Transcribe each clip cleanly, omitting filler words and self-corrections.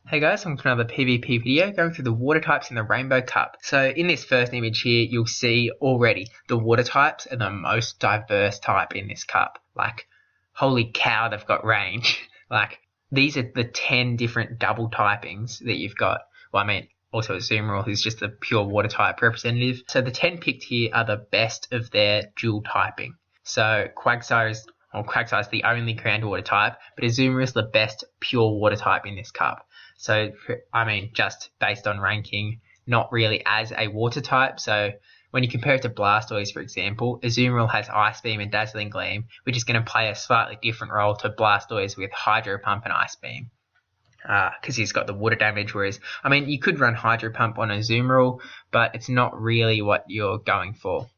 Hey guys, welcome to another PvP video going through the water types in the Rainbow Cup. So in this first image here, you'll see already the water types are the most diverse type in this cup. Like, holy cow, they've got range. Like, these are the 10 different double typings that you've got. Well, I mean, also AZUMARILL, who's just a pure water type representative. So the 10 picked here are the best of their dual typing. So Quagsire is the only groundwater type, but AZUMARILL is the best pure water type in this cup. So, I mean, just based on ranking, not really as a water type. So, when you compare it to Blastoise, for example, AZUMARILL has Ice Beam and Dazzling Gleam, which is going to play a slightly different role to Blastoise with Hydro Pump and Ice Beam. Because he's got the water damage, whereas, I mean, you could run Hydro Pump on AZUMARILL, but it's not really what you're going for.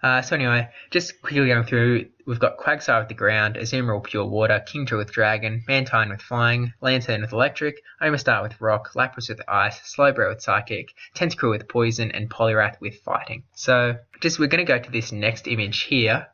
So anyway, just quickly going through, we've got Quagsire with the ground, AZUMARILL pure water, Kingdra with dragon, Mantine with flying, Lanturn with electric, Omastar with rock, Lapras with ice, Slowbro with psychic, Tentacruel with poison, and Poliwrath with fighting. So we're going to go to this next image here,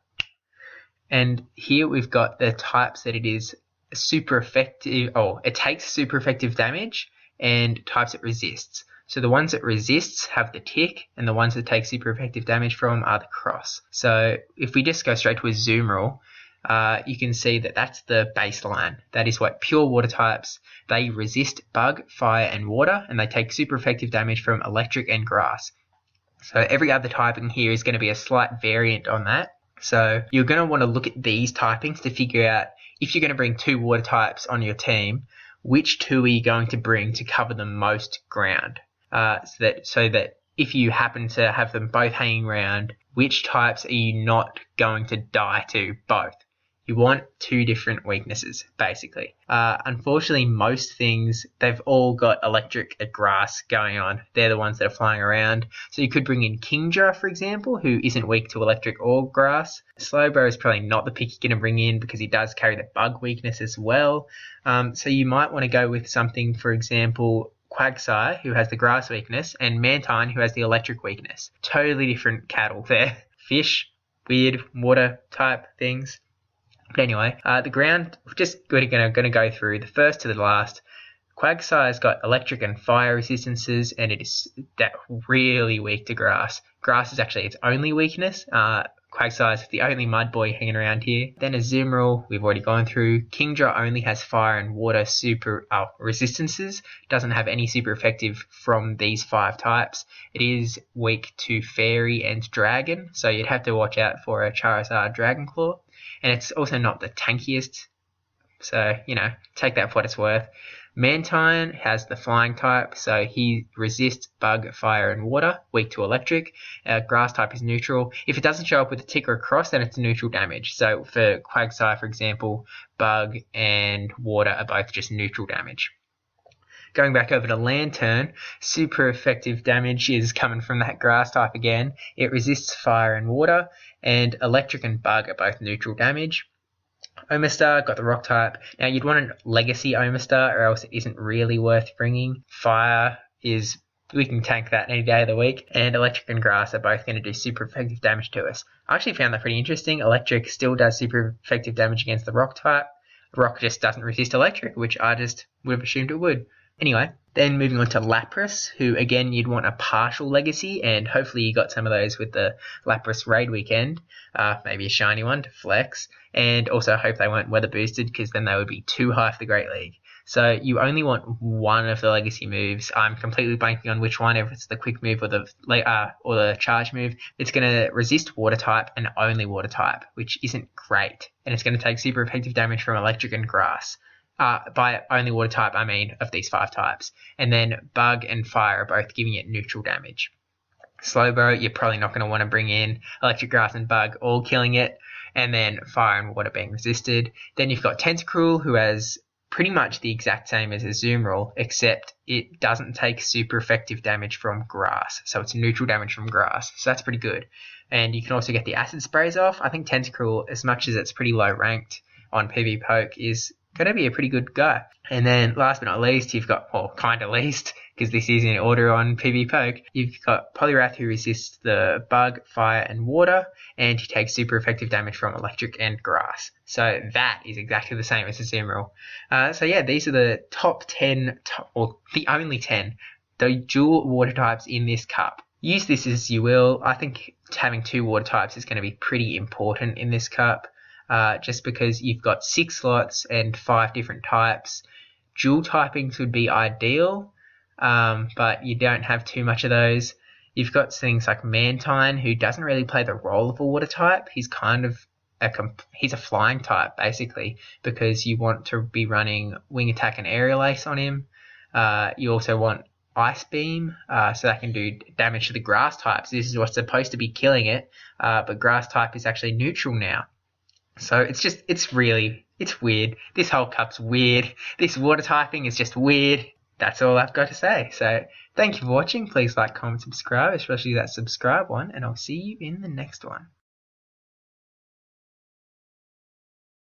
and here we've got the types that it is super effective, it takes super effective damage, and types it resists. So the ones that resists have the tick, and the ones that take super effective damage from are the cross. So if we just go straight to AZUMARILL, you can see that that's the baseline. That is what pure water types, they resist bug, fire, and water, and they take super effective damage from electric and grass. So every other typing here is going to be a slight variant on that. So you're going to want to look at these typings to figure out if you're going to bring two water types on your team, which two are you going to bring to cover the most ground? So that if you happen to have them both hanging around, which types are you not going to die to both? You want two different weaknesses, basically. Unfortunately, most things, they've all got electric and grass going on. They're the ones that are flying around. So you could bring in Kingdra, for example, who isn't weak to electric or grass. Slowbro is probably not the pick you're going to bring in because he does carry the bug weakness as well. So you might want to go with something, for example, Quagsire, who has the grass weakness, and Mantine, who has the electric weakness. Totally different cattle there. Fish, weird water type things. But anyway, the ground, we're just going to go through the first to the last. Quagsire's got electric and fire resistances, and it is really weak to grass. Grass is actually its only weakness. Quagsire's the only mud boy hanging around here. Then AZUMARILL, we've already gone through. Kingdra only has fire and water super resistances. Doesn't have any super effective from these 5 types. It is weak to fairy and dragon, so you'd have to watch out for a Charizard Dragonclaw. And it's also not the tankiest, so, take that for what it's worth. Mantine has the flying type, so he resists bug, fire, and water, weak to electric. Grass type is neutral. If it doesn't show up with a tick or a cross, then it's neutral damage. So for Quagsire, for example, bug and water are both just neutral damage. Going back over to Lanturn, super effective damage is coming from that grass type again. It resists fire and water, and electric and bug are both neutral damage. Omastar got the rock type. Now you'd want a legacy Omastar, or else it isn't really worth bringing. Fire is, we can tank that any day of the week, and electric and grass are both going to do super effective damage to us. I actually found that pretty interesting. Electric still does super effective damage against the rock type. Rock just doesn't resist electric, which I just would have assumed it would. Anyway, then moving on to Lapras, who again you'd want a partial legacy, and hopefully you got some of those with the Lapras raid weekend, maybe a shiny one to flex, and also hope they weren't weather boosted because then they would be too high for the Great League. So you only want one of the legacy moves. I'm completely blanking on which one, if it's the quick move or the charge move. It's going to resist water type and only water type, which isn't great, and it's going to take super effective damage from electric and grass. By only water type, I mean of these 5 types. And then bug and fire are both giving it neutral damage. Slowbro, you're probably not going to want to bring in electric, grass, and bug all killing it, and then fire and water being resisted. Then you've got Tentacruel, who has pretty much the exact same as AZUMARILL, except it doesn't take super effective damage from grass. So it's neutral damage from grass. So that's pretty good. And you can also get the acid sprays off. I think Tentacruel, as much as it's pretty low ranked on PvPoke, is going to be a pretty good guy. And then last but not least, you've got, kind of least, because this is in order on PvPoke. You've got Poliwrath, who resists the bug, fire, and water, and he takes super effective damage from electric and grass. So that is exactly the same as Azumarill. So yeah, these are the top 10, or the only 10, the dual water types in this cup. Use this as you will. I think having 2 water types is going to be pretty important in this cup, just because you've got 6 slots and 5 different types. Dual typings would be ideal, but you don't have too much of those. You've got things like Mantine, who doesn't really play the role of a water type. He's kind of he's a flying type, basically, because you want to be running Wing Attack and Aerial Ace on him. You also want Ice Beam, so that can do damage to the grass types. This is what's supposed to be killing it, but grass type is actually neutral now. So it's weird. This whole cup's weird. This water typing is just weird. That's all I've got to say. So thank you for watching. Please like, comment, subscribe, especially that subscribe one, and I'll see you in the next one.